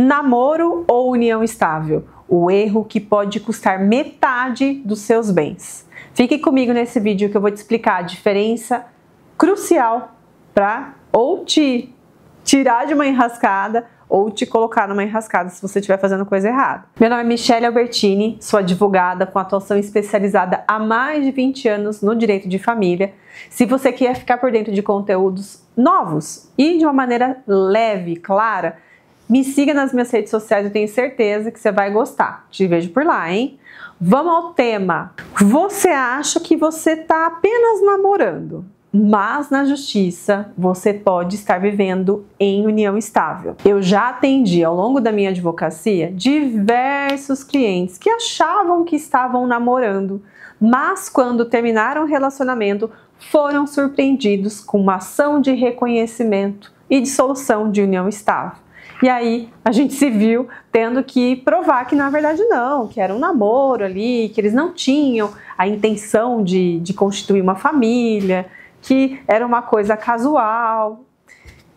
Namoro ou união estável? O erro que pode custar metade dos seus bens. Fique comigo nesse vídeo que eu vou te explicar a diferença crucial para ou te tirar de uma enrascada ou te colocar numa enrascada se você estiver fazendo coisa errada. Meu nome é Michele Albertini, sou advogada com atuação especializada há mais de 20 anos no direito de família. Se você quer ficar por dentro de conteúdos novos e de uma maneira leve, clara, me siga nas minhas redes sociais, eu tenho certeza que você vai gostar. Te vejo por lá, hein? Vamos ao tema. Você acha que você está apenas namorando, mas na justiça você pode estar vivendo em união estável. Eu já atendi ao longo da minha advocacia diversos clientes que achavam que estavam namorando, mas quando terminaram o relacionamento foram surpreendidos com uma ação de reconhecimento e dissolução de união estável. E aí a gente se viu tendo que provar que na verdade não, que era um namoro ali, que eles não tinham a intenção de constituir uma família, que era uma coisa casual.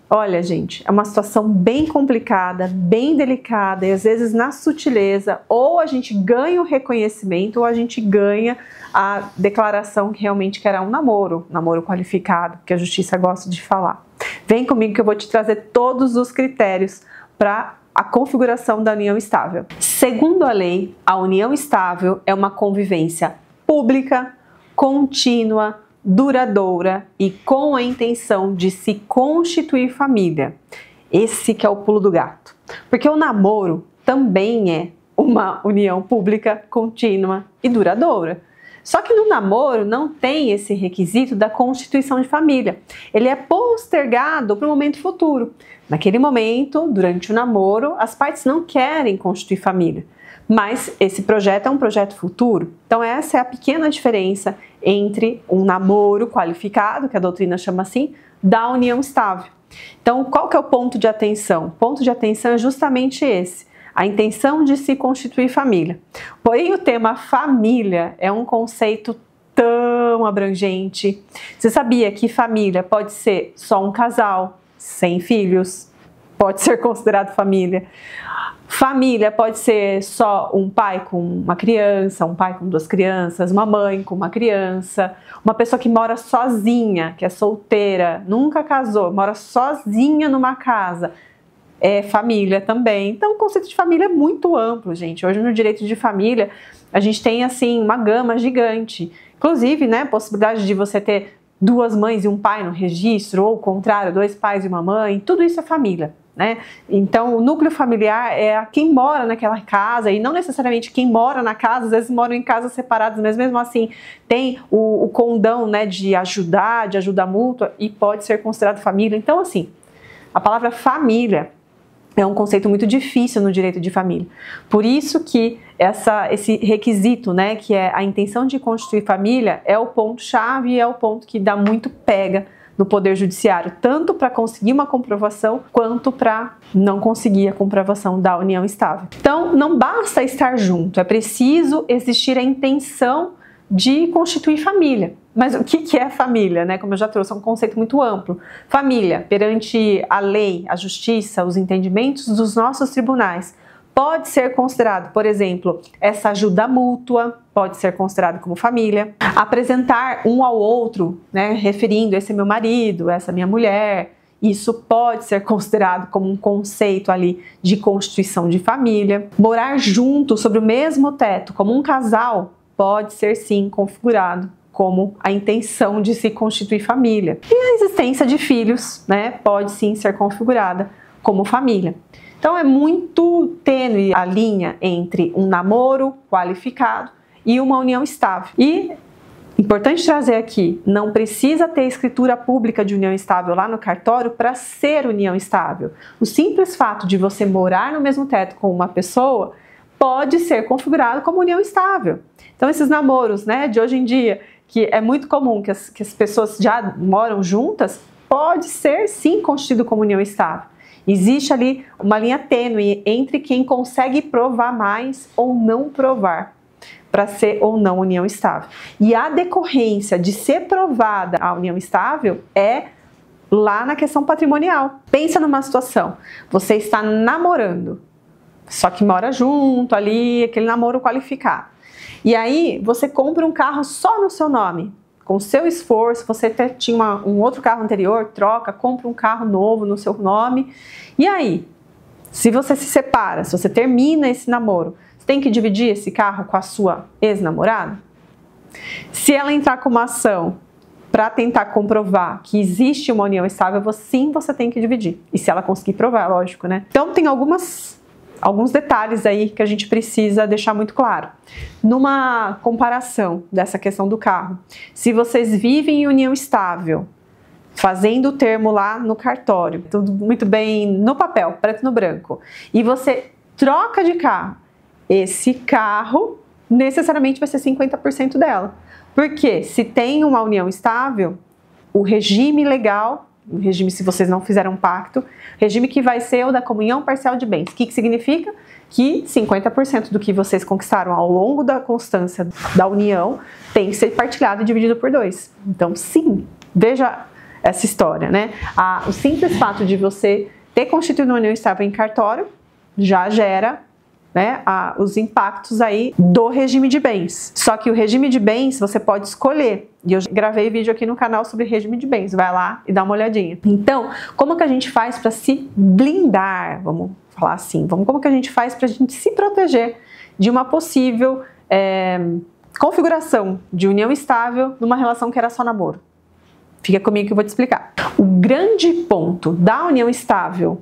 Olha, gente, é uma situação bem complicada, bem delicada, e às vezes na sutileza, ou a gente ganha o reconhecimento, ou a gente ganha a declaração que realmente era um namoro qualificado, que a justiça gosta de falar. Vem comigo que eu vou te trazer todos os critérios para a configuração da união estável. Segundo a lei, a união estável é uma convivência pública, contínua, duradoura e com a intenção de se constituir família. Esse que é o pulo do gato. Porque o namoro também é uma união pública, contínua e duradoura. Só que no namoro não tem esse requisito da constituição de família. Ele é postergado para o momento futuro. Naquele momento, durante o namoro, as partes não querem constituir família. Mas esse projeto é um projeto futuro. Então essa é a pequena diferença entre um namoro qualificado, que a doutrina chama assim, da união estável. Então qual que é o ponto de atenção? O ponto de atenção é justamente esse. A intenção de se constituir família. Porém, o tema família é um conceito tão abrangente. Você sabia que família pode ser só um casal, sem filhos? Pode ser considerado família. Família pode ser só um pai com uma criança, um pai com duas crianças, uma mãe com uma criança, uma pessoa que mora sozinha, que é solteira, nunca casou, mora sozinha numa casa. É família também. Então o conceito de família é muito amplo, gente. Hoje no direito de família a gente tem assim uma gama gigante. Inclusive, né, possibilidade de você ter duas mães e um pai no registro, ou o contrário, dois pais e uma mãe, tudo isso é família, né? Então o núcleo familiar é quem mora naquela casa, e não necessariamente quem mora na casa, às vezes moram em casas separadas, mas mesmo assim tem o condão, né, de ajuda mútua, e pode ser considerado família. Então assim, a palavra família é um conceito muito difícil no direito de família. Por isso que esse requisito, né, que é a intenção de constituir família, é o ponto-chave e é o ponto que dá muito pega no Poder Judiciário, tanto para conseguir uma comprovação, quanto para não conseguir a comprovação da união estável. Então, não basta estar junto, é preciso existir a intenção de constituir família. Mas o que é família, né? Como eu já trouxe, é um conceito muito amplo. Família, perante a lei, a justiça, os entendimentos dos nossos tribunais, pode ser considerado, por exemplo, essa ajuda mútua, pode ser considerado como família. Apresentar um ao outro, né, referindo, esse é meu marido, essa é minha mulher, isso pode ser considerado como um conceito ali de constituição de família. Morar junto sobre o mesmo teto, como um casal, pode ser sim configurado como a intenção de se constituir família. E a existência de filhos, né, pode sim ser configurada como família. Então é muito tênue a linha entre um namoro qualificado e uma união estável. E importante trazer aqui, não precisa ter escritura pública de união estável lá no cartório para ser união estável. O simples fato de você morar no mesmo teto com uma pessoa pode ser configurado como união estável. Então esses namoros, né, de hoje em dia, que é muito comum que as pessoas já moram juntas, pode ser sim constituído como união estável. Existe ali uma linha tênue entre quem consegue provar mais ou não provar para ser ou não união estável. E a decorrência de ser provada a união estável é lá na questão patrimonial. Pensa numa situação, você está namorando, só que mora junto ali, aquele namoro qualificado. E aí você compra um carro só no seu nome, com seu esforço, você até tinha um outro carro anterior, troca, compra um carro novo no seu nome. E aí, se você se separa, se você termina esse namoro, você tem que dividir esse carro com a sua ex-namorada? Se ela entrar com uma ação para tentar comprovar que existe uma união estável, sim, você tem que dividir. E se ela conseguir provar, lógico, né? Então tem alguns detalhes aí que a gente precisa deixar muito claro. Numa comparação dessa questão do carro, se vocês vivem em união estável, fazendo o termo lá no cartório, tudo muito bem no papel, preto no branco, e você troca de carro, esse carro necessariamente vai ser 50% dela. Porque se tem uma união estável, o regime legal, o regime se vocês não fizeram um pacto, regime que vai ser o da comunhão parcial de bens. O que significa? Que 50% do que vocês conquistaram ao longo da constância da união tem que ser partilhado e dividido por 2. Então, sim, veja essa história, né? O simples fato de você ter constituído uma união estável em cartório já gera, né, os impactos aí do regime de bens. Só que o regime de bens você pode escolher. E eu gravei vídeo aqui no canal sobre regime de bens. Vai lá e dá uma olhadinha. Então, como que a gente faz para se blindar? Vamos falar assim. Como que a gente faz para a gente se proteger de uma possível configuração de união estável numa relação que era só namoro? Fica comigo que eu vou te explicar. O grande ponto da união estável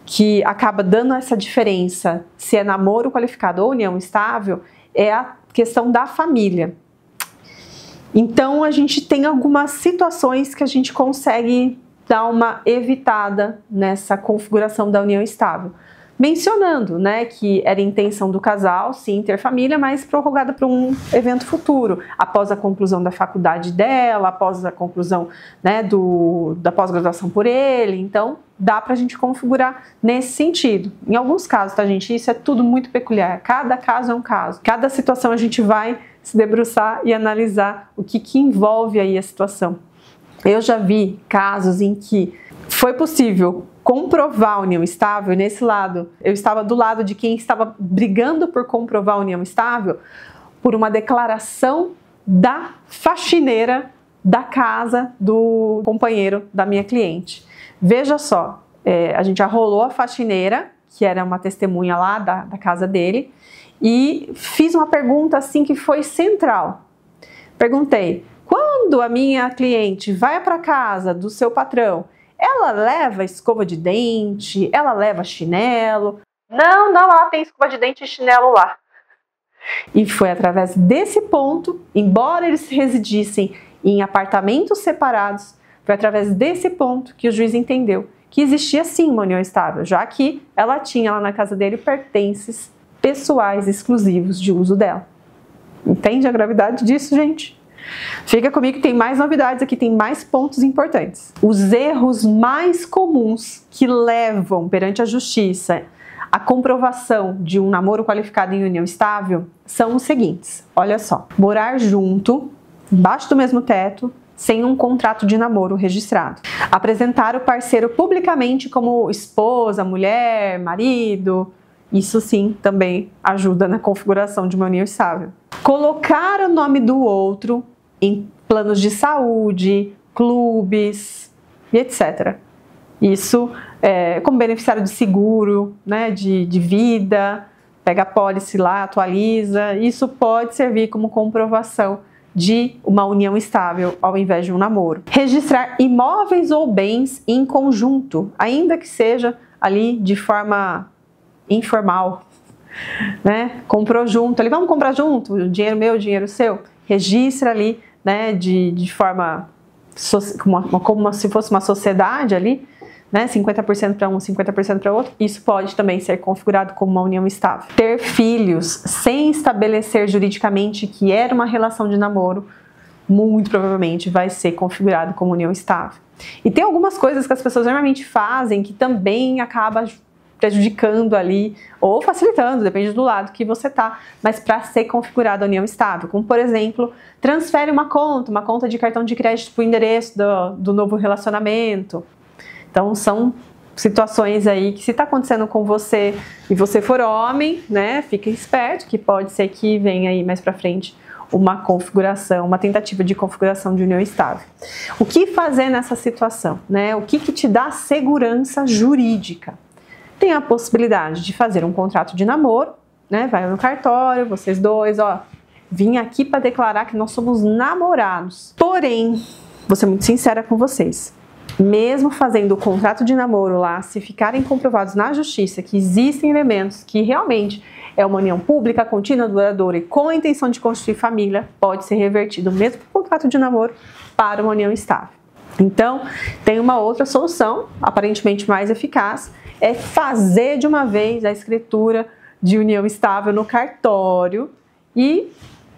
que acaba dando essa diferença se é namoro qualificado ou união estável, é a questão da família. Então a gente tem algumas situações que a gente consegue dar uma evitada nessa configuração da união estável. Mencionando, né, que era intenção do casal, sim, ter família, mas prorrogada para um evento futuro, após a conclusão da faculdade dela, após a conclusão, né, da pós-graduação por ele. Então, dá pra gente configurar nesse sentido. Em alguns casos, tá, gente? Isso é tudo muito peculiar. Cada caso é um caso. Cada situação a gente vai se debruçar e analisar o que envolve aí a situação. Eu já vi casos em que foi possível comprovar a união estável, e nesse lado, eu estava do lado de quem estava brigando por comprovar a união estável, por uma declaração da faxineira da casa do companheiro da minha cliente. Veja só, a gente arrolou a faxineira, que era uma testemunha lá da casa dele, e fiz uma pergunta assim que foi central. Perguntei, quando a minha cliente vai para casa do seu patrão, ela leva escova de dente, ela leva chinelo? Não, ela tem escova de dente e chinelo lá. E foi através desse ponto, embora eles residissem em apartamentos separados, foi através desse ponto que o juiz entendeu que existia sim uma união estável, já que ela tinha lá na casa dele pertences pessoais exclusivos de uso dela. Entende a gravidade disso, gente? Fica comigo que tem mais novidades aqui, tem mais pontos importantes. Os erros mais comuns que levam perante a justiça a comprovação de um namoro qualificado em união estável são os seguintes. Olha só, morar junto, embaixo do mesmo teto, sem um contrato de namoro registrado. Apresentar o parceiro publicamente como esposa, mulher, marido. Isso sim também ajuda na configuração de uma união estável. Colocar o nome do outro em planos de saúde, clubes e etc. Isso como beneficiário de seguro, né, de vida, pega a pólice lá, atualiza. Isso pode servir como comprovação de uma união estável ao invés de um namoro. Registrar imóveis ou bens em conjunto, ainda que seja ali de forma informal, né? Comprou junto, ali, vamos comprar junto, dinheiro meu, dinheiro seu. Registra ali, né, de forma como se fosse uma sociedade ali, né, 50% para um, 50% para outro. Isso pode também ser configurado como uma união estável. Ter filhos sem estabelecer juridicamente que era uma relação de namoro, muito provavelmente vai ser configurado como união estável. E tem algumas coisas que as pessoas normalmente fazem que também acaba prejudicando ali, ou facilitando, depende do lado que você tá, mas para ser configurada a união estável, como por exemplo, transfere uma conta de cartão de crédito para o endereço do novo relacionamento. Então são situações aí que se está acontecendo com você e você for homem, né, fica esperto que pode ser que venha aí mais para frente uma configuração, uma tentativa de configuração de união estável. O que fazer nessa situação, né? O que te dá segurança jurídica? Tem a possibilidade de fazer um contrato de namoro, né? Vai no cartório, vocês dois, ó, vim aqui para declarar que nós somos namorados. Porém, vou ser muito sincera com vocês. Mesmo fazendo o contrato de namoro lá, se ficarem comprovados na justiça que existem elementos que realmente é uma união pública, contínua, duradoura e com a intenção de constituir família, pode ser revertido o mesmo contrato de namoro para uma união estável. Então, tem uma outra solução, aparentemente mais eficaz, é fazer de uma vez a escritura de união estável no cartório e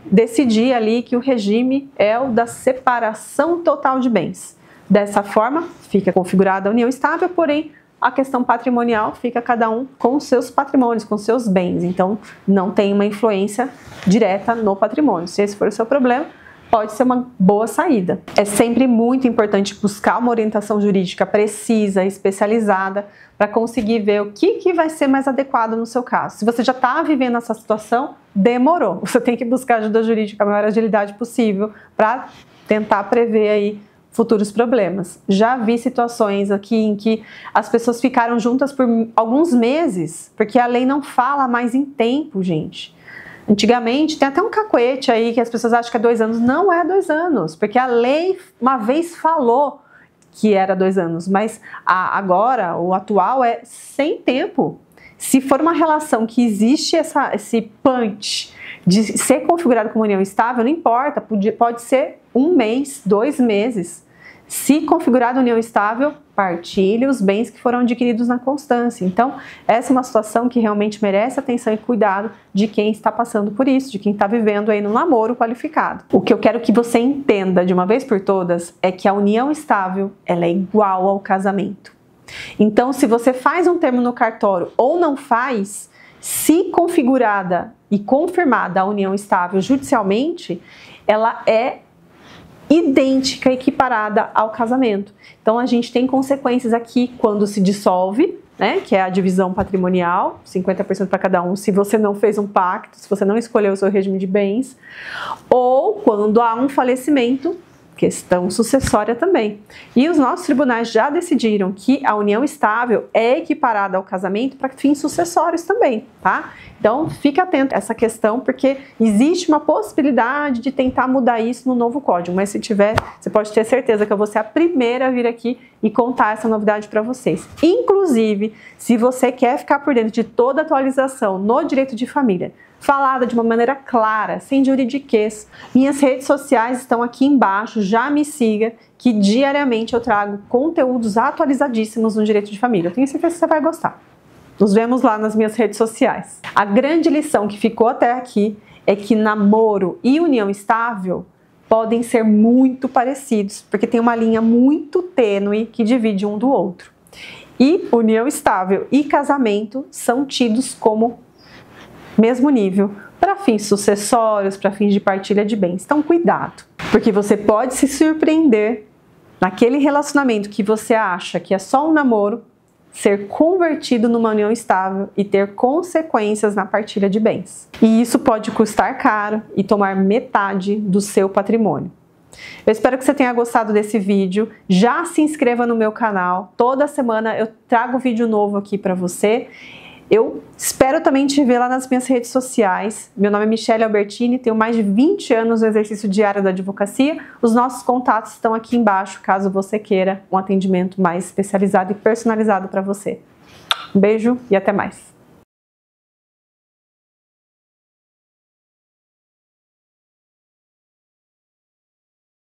decidir ali que o regime é o da separação total de bens. Dessa forma, fica configurada a união estável, porém, a questão patrimonial fica cada um com os seus patrimônios, com os seus bens. Então, não tem uma influência direta no patrimônio. Se esse for o seu problema, pode ser uma boa saída. É sempre muito importante buscar uma orientação jurídica precisa, especializada, para conseguir ver o que vai ser mais adequado no seu caso. Se você já está vivendo essa situação, demorou. Você tem que buscar ajuda jurídica a maior agilidade possível para tentar prever aí futuros problemas. Já vi situações aqui em que as pessoas ficaram juntas por alguns meses, porque a lei não fala mais em tempo, gente. Antigamente, tem até um cacuete aí que as pessoas acham que é 2 anos. Não é 2 anos, porque a lei uma vez falou que era 2 anos, mas agora, o atual é sem tempo. Se for uma relação que existe esse punch de ser configurado como união estável, não importa, pode ser 1 mês, 2 meses. Se configurado união estável, partilhe os bens que foram adquiridos na constância. Então, essa é uma situação que realmente merece atenção e cuidado de quem está passando por isso, de quem está vivendo aí no namoro qualificado. O que eu quero que você entenda de uma vez por todas é que a união estável, ela é igual ao casamento. Então, se você faz um termo no cartório ou não faz, se configurada e confirmada a união estável judicialmente, ela é idêntica, equiparada ao casamento. Então, a gente tem consequências aqui quando se dissolve, né, que é a divisão patrimonial, 50% para cada um, se você não fez um pacto, se você não escolheu o seu regime de bens, ou quando há um falecimento, questão sucessória também. E os nossos tribunais já decidiram que a união estável é equiparada ao casamento para fins sucessórios também, tá? Então, fique atento a essa questão, porque existe uma possibilidade de tentar mudar isso no novo código, mas se tiver, você pode ter certeza que eu vou ser a primeira a vir aqui e contar essa novidade para vocês. Inclusive, se você quer ficar por dentro de toda a atualização no direito de família, falada de uma maneira clara, sem juridiquês, minhas redes sociais estão aqui embaixo, já me siga, que diariamente eu trago conteúdos atualizadíssimos no direito de família. Eu tenho certeza que você vai gostar. Nos vemos lá nas minhas redes sociais. A grande lição que ficou até aqui é que namoro e união estável podem ser muito parecidos, porque tem uma linha muito tênue que divide um do outro. E união estável e casamento são tidos como mesmo nível para fins sucessórios, para fins de partilha de bens. Então, cuidado, porque você pode se surpreender naquele relacionamento que você acha que é só um namoro, ser convertido numa união estável e ter consequências na partilha de bens. E isso pode custar caro e tomar metade do seu patrimônio. Eu espero que você tenha gostado desse vídeo. Já se inscreva no meu canal. Toda semana eu trago vídeo novo aqui para você. Eu espero também te ver lá nas minhas redes sociais. Meu nome é Michele Albertini, tenho mais de 20 anos no exercício diário da advocacia. Os nossos contatos estão aqui embaixo, caso você queira um atendimento mais especializado e personalizado para você. Um beijo e até mais.